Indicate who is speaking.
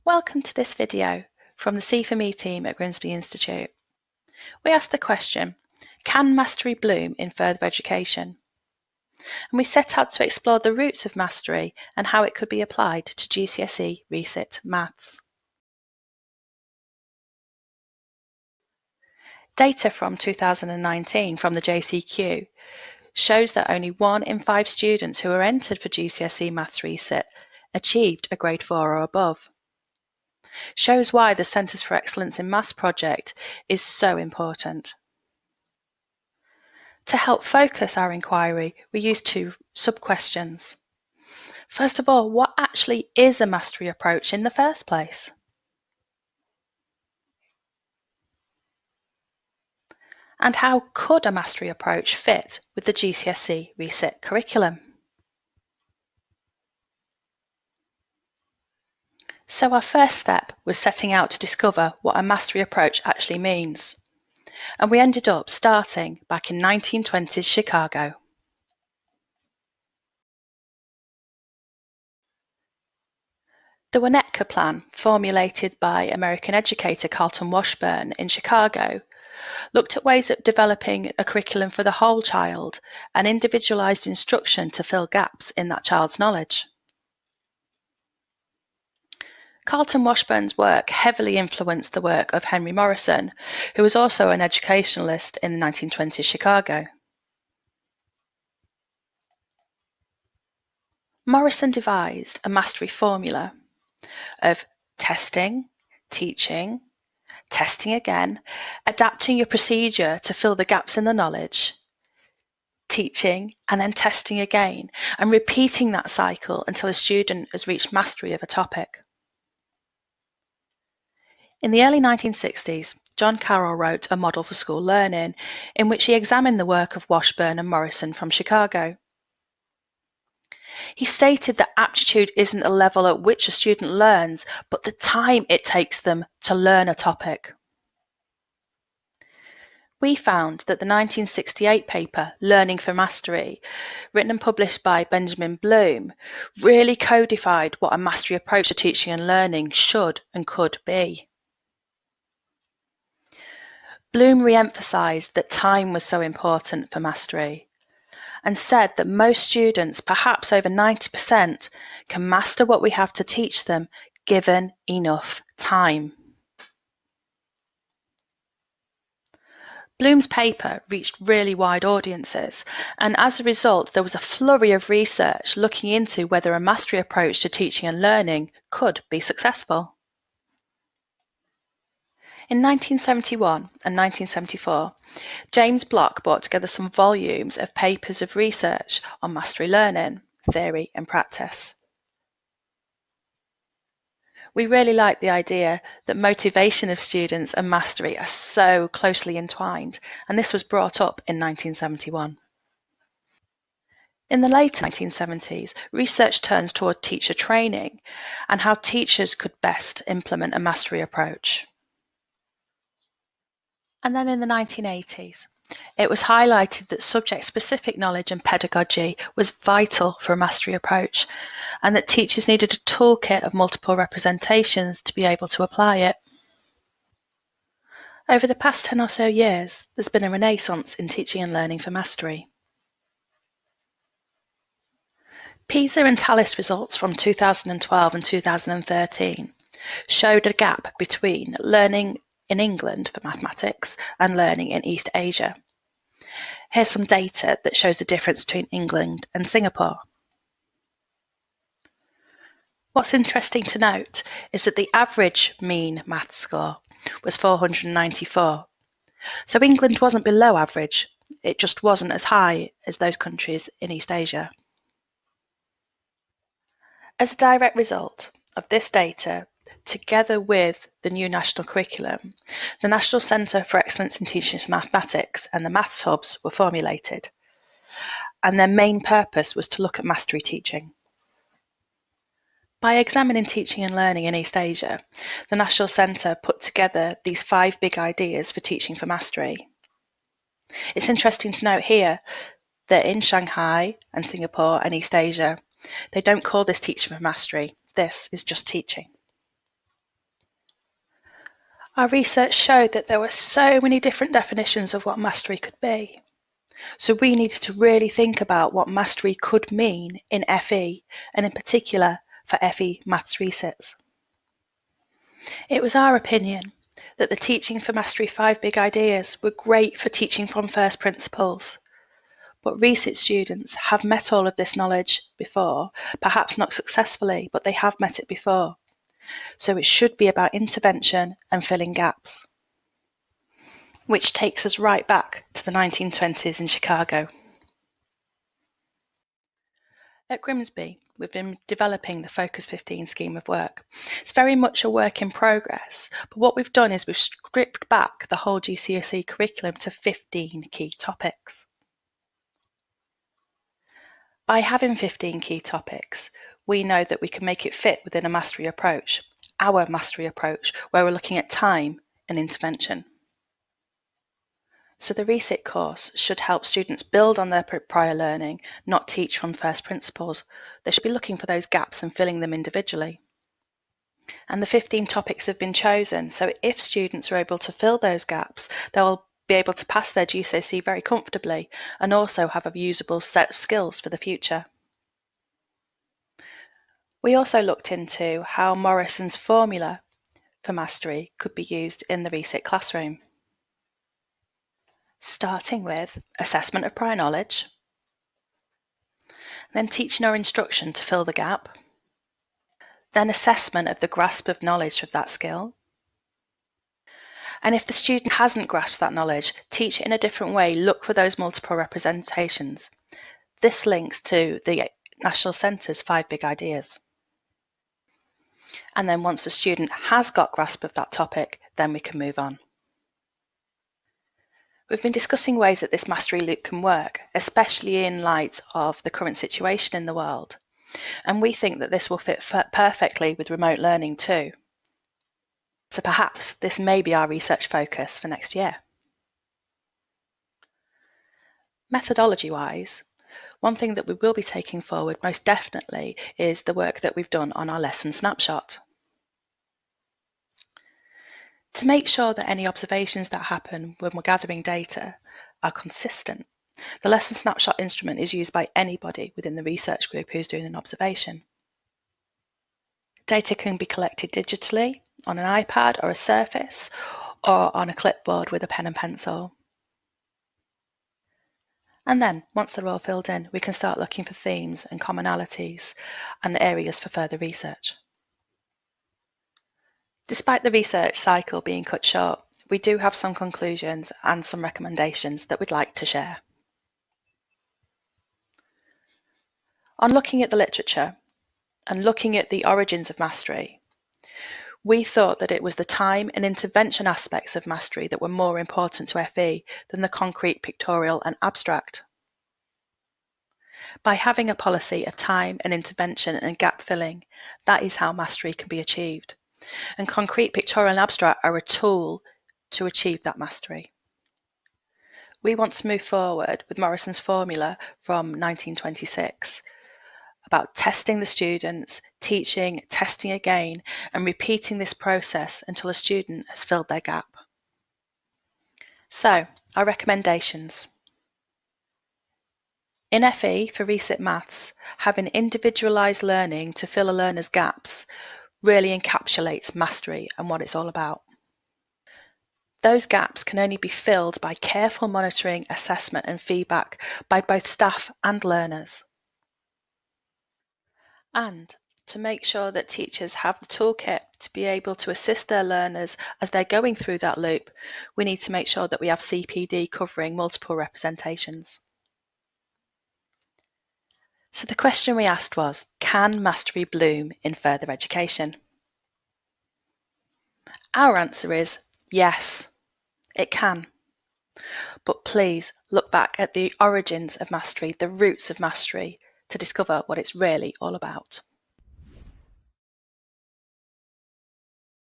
Speaker 1: Welcome to this video from the CfEMLive team at Grimsby Institute. We asked the question, can mastery bloom in further education? And we set out to explore the roots of mastery and how it could be applied to GCSE Resit Maths. Data from 2019 from the JCQ shows that only 1 in 5 students who were entered for GCSE Maths Resit achieved a grade 4 or above. Shows why the Centres for Excellence in Maths project is so important. To help focus our inquiry, we used 2 sub-questions. First of all, what actually is a mastery approach in the first place? And how could a mastery approach fit with the GCSE Resit curriculum? So our first step was setting out to discover what a mastery approach actually means. And we ended up starting back in 1920s Chicago. The Winnetka Plan, formulated by American educator Carlton Washburn in Chicago, looked at ways of developing a curriculum for the whole child and individualized instruction to fill gaps in that child's knowledge. Carlton Washburn's work heavily influenced the work of Henry Morrison, who was also an educationalist in the 1920s Chicago. Morrison devised a mastery formula of testing, teaching, testing again, adapting your procedure to fill the gaps in the knowledge, teaching, and then testing again, and repeating that cycle until a student has reached mastery of a topic. In the early 1960s, John Carroll wrote A Model for School Learning, in which he examined the work of Washburn and Morrison from Chicago. He stated that aptitude isn't the level at which a student learns, but the time it takes them to learn a topic. We found that the 1968 paper, Learning for Mastery, written and published by Benjamin Bloom, really codified what a mastery approach to teaching and learning should and could be. Bloom re-emphasised that time was so important for mastery, and said that most students, perhaps over 90%, can master what we have to teach them given enough time. Bloom's paper reached really wide audiences, and as a result there was a flurry of research looking into whether a mastery approach to teaching and learning could be successful. In 1971 and 1974, James Block brought together some volumes of papers of research on mastery learning, theory and practice. We really like the idea that motivation of students and mastery are so closely entwined, and this was brought up in 1971. In the later 1970s, research turns toward teacher training and how teachers could best implement a mastery approach. And then in the 1980s, it was highlighted that subject-specific knowledge and pedagogy was vital for a mastery approach, and that teachers needed a toolkit of multiple representations to be able to apply it. Over the past 10 or so years, there's been a renaissance in teaching and learning for mastery. PISA and TALIS results from 2012 and 2013 showed a gap between learning in England for mathematics and learning in East Asia. Here's some data that shows the difference between England and Singapore. What's interesting to note is that the average mean maths score was 494. So England wasn't below average, it just wasn't as high as those countries in East Asia. As a direct result of this data, together with the new national curriculum, the National Centre for Excellence in Teaching Mathematics and the Maths Hubs were formulated, and their main purpose was to look at mastery teaching. By examining teaching and learning in East Asia, the National Centre put together these 5 big ideas for teaching for mastery. It's interesting to note here that in Shanghai and Singapore and East Asia, they don't call this teaching for mastery. This is just teaching. Our research showed that there were so many different definitions of what mastery could be. So we needed to really think about what mastery could mean in FE, and in particular for FE Maths resits. It was our opinion that the Teaching for Mastery 5 Big Ideas were great for teaching from first principles. But resit students have met all of this knowledge before, perhaps not successfully, but they have met it before. So it should be about intervention and filling gaps. Which takes us right back to the 1920s in Chicago. At Grimsby, we've been developing the Focus 15 scheme of work. It's very much a work in progress, but what we've done is we've stripped back the whole GCSE curriculum to 15 key topics. By having 15 key topics, we know that we can make it fit within a mastery approach, our mastery approach, where we're looking at time and intervention. So the resit course should help students build on their prior learning, not teach from first principles. They should be looking for those gaps and filling them individually. And the 15 topics have been chosen, so if students are able to fill those gaps, they'll be able to pass their GCSE very comfortably and also have a usable set of skills for the future. We also looked into how Morrison's formula for mastery could be used in the resit classroom. Starting with assessment of prior knowledge, then teaching or instruction to fill the gap, then assessment of the grasp of knowledge of that skill. And if the student hasn't grasped that knowledge, teach it in a different way, look for those multiple representations. This links to the National Centre's 5 Big Ideas. And then once the student has got grasp of that topic, then we can move on. We've been discussing ways that this mastery loop can work, especially in light of the current situation in the world. And we think that this will fit perfectly with remote learning too. So perhaps this may be our research focus for next year. Methodology-wise, one thing that we will be taking forward most definitely is the work that we've done on our lesson snapshot. To make sure that any observations that happen when we're gathering data are consistent, the lesson snapshot instrument is used by anybody within the research group who's doing an observation. Data can be collected digitally on an iPad or a Surface, or on a clipboard with a pen and pencil. And then, once they're all filled in, we can start looking for themes and commonalities and areas for further research. Despite the research cycle being cut short, we do have some conclusions and some recommendations that we'd like to share. On looking at the literature and looking at the origins of mastery, we thought that it was the time and intervention aspects of mastery that were more important to FE than the concrete, pictorial and abstract. By having a policy of time and intervention and gap filling, that is how mastery can be achieved. And concrete, pictorial and abstract are a tool to achieve that mastery. We want to move forward with Morrison's formula from 1926 about testing the students, teaching, testing again, and repeating this process until a student has filled their gap. So, our recommendations. In FE for resit maths, having individualised learning to fill a learner's gaps really encapsulates mastery and what it's all about. Those gaps can only be filled by careful monitoring, assessment and feedback by both staff and learners. And to make sure that teachers have the toolkit to be able to assist their learners as they're going through that loop, we need to make sure that we have CPD covering multiple representations. So the question we asked was, can mastery bloom in further education? Our answer is yes, it can. But please look back at the origins of mastery, the roots of mastery, to discover what it's really all about.